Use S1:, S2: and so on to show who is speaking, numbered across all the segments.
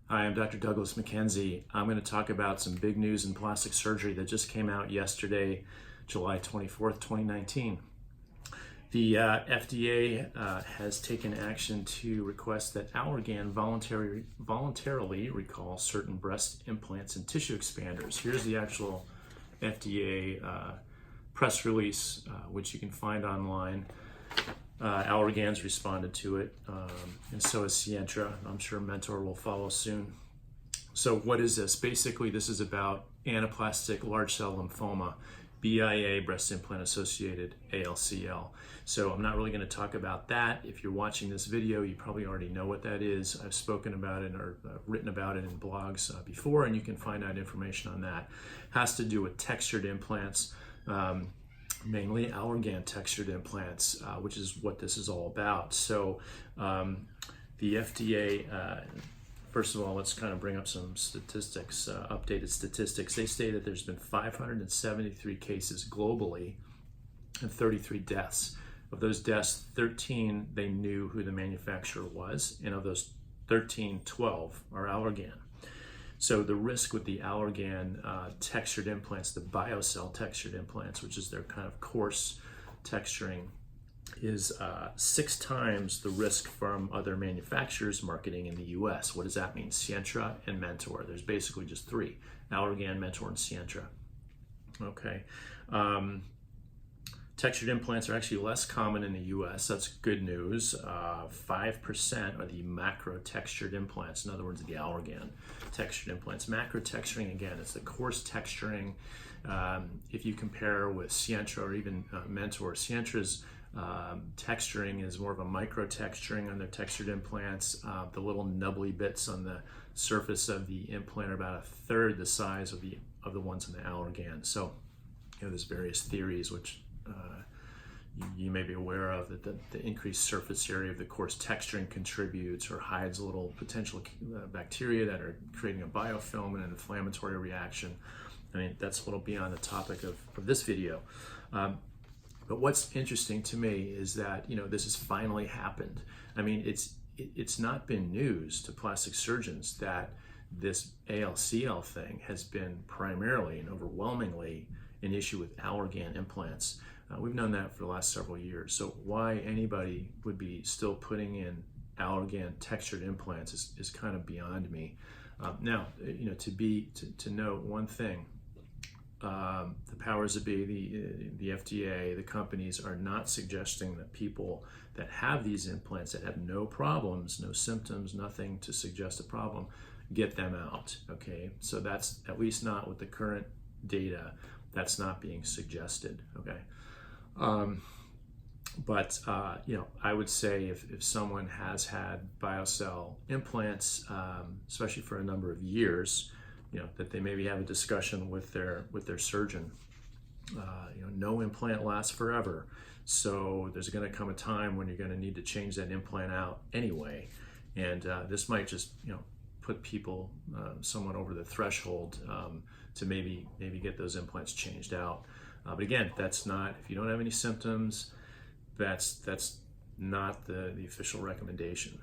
S1: Hi, I'm Dr. Douglas Mackenzie. I'm going to talk about some big news in plastic surgery that just came out yesterday, July 24th, 2019. The FDA has taken action to request that Allergan voluntarily recall certain breast implants and tissue expanders. Here's the actual FDA press release, which you can find online. Allergan's responded to it, and so has Sientra. I'm sure Mentor will follow soon. So what is this? Basically, this is about anaplastic large cell lymphoma, BIA, breast implant associated ALCL. So I'm not really going to talk about that. If you're watching this video, you probably already know what that is. I've spoken about it or written about it in blogs before, and you can find out information on that. It has to do with textured implants. Mainly Allergan textured implants, which is what this is all about. So the FDA, first of all, let's kind of bring up some statistics, updated statistics. They say that there's been 573 cases globally and 33 deaths. Of those deaths, 13, they knew who the manufacturer was, and of those 13, 12 are Allergan. So the risk with the Allergan textured implants, the BioCell textured implants, which is their kind of coarse texturing, is 6 times the risk from other manufacturers marketing in the US. What does that mean? Sientra and Mentor. There's basically just 3, Allergan, Mentor, and Sientra. Okay. Textured implants are actually less common in the US. That's good news. 5% are the macro textured implants. In other words, the Allergan textured implants. Macro texturing, again, it's the coarse texturing. If you compare with Sientra or even Mentor, Sientra's texturing is more of a micro texturing on their textured implants. The little nubbly bits on the surface of the implant are about 1/3 the size of the ones in the Allergan. So, there's various theories which you may be aware of, that the increased surface area of the coarse texturing contributes or hides a little potential bacteria that are creating a biofilm and an inflammatory reaction. I mean, that's what'll be on the topic of this video. But what's interesting to me is that, this has finally happened. I mean, it's not been news to plastic surgeons that this ALCL thing has been primarily and overwhelmingly an issue with Allergan implants. We've known that for the last several years. So why anybody would be still putting in Allergan textured implants is kind of beyond me. Now, to note one thing, the powers that be, the FDA, the companies are not suggesting that people that have these implants that have no problems, no symptoms, nothing to suggest a problem, get them out. Okay, so that's at least not with the current data. That's not being suggested. Okay. But I would say if someone has had BioCell implants, especially for a number of years, that they maybe have a discussion with their surgeon. No implant lasts forever, so there's going to come a time when you're going to need to change that implant out anyway, and this might just put people somewhat over the threshold to maybe get those implants changed out. But again, that's not, if you don't have any symptoms, that's not the official recommendation.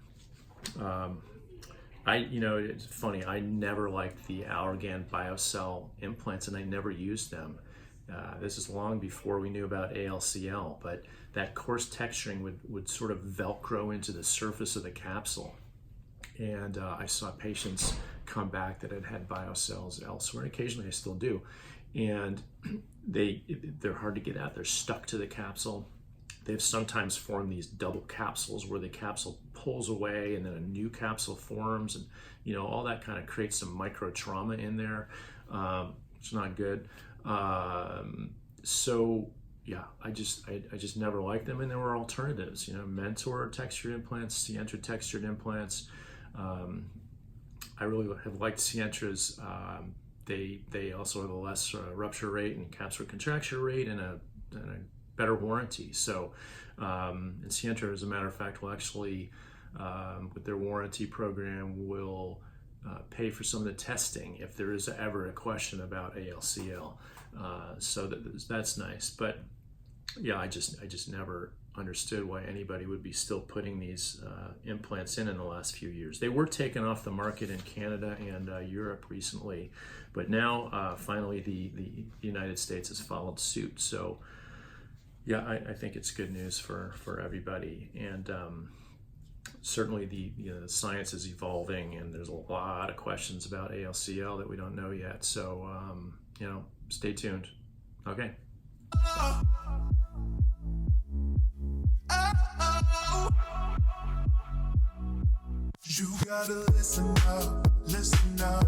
S1: It's funny, I never liked the Allergan BioCell implants, and I never used them. This is long before we knew about ALCL, but that coarse texturing would sort of Velcro into the surface of the capsule. And I saw patients come back that had BioCells elsewhere, and occasionally I still do. And they're hard to get out. They're stuck to the capsule. They've sometimes formed these double capsules where the capsule pulls away and then a new capsule forms, and all that kind of creates some micro trauma in there. It's not good. So yeah, I just never liked them, and there were alternatives. Mentor textured implants, Sientra textured implants. I really have liked Sientra's. They also have a less rupture rate and capsular contracture rate and a better warranty. So, and Sientra, as a matter of fact, will actually, with their warranty program, will pay for some of the testing if there is ever a question about ALCL. So that's nice. But yeah, I just never understood why anybody would be still putting these implants in the last few years. They were taken off the market in Canada and Europe recently, but now finally the United States has followed suit. So yeah, I think it's good news for everybody. And certainly the science is evolving, and there's a lot of questions about ALCL that we don't know yet. So stay tuned. Okay.
S2: You gotta listen up, listen up.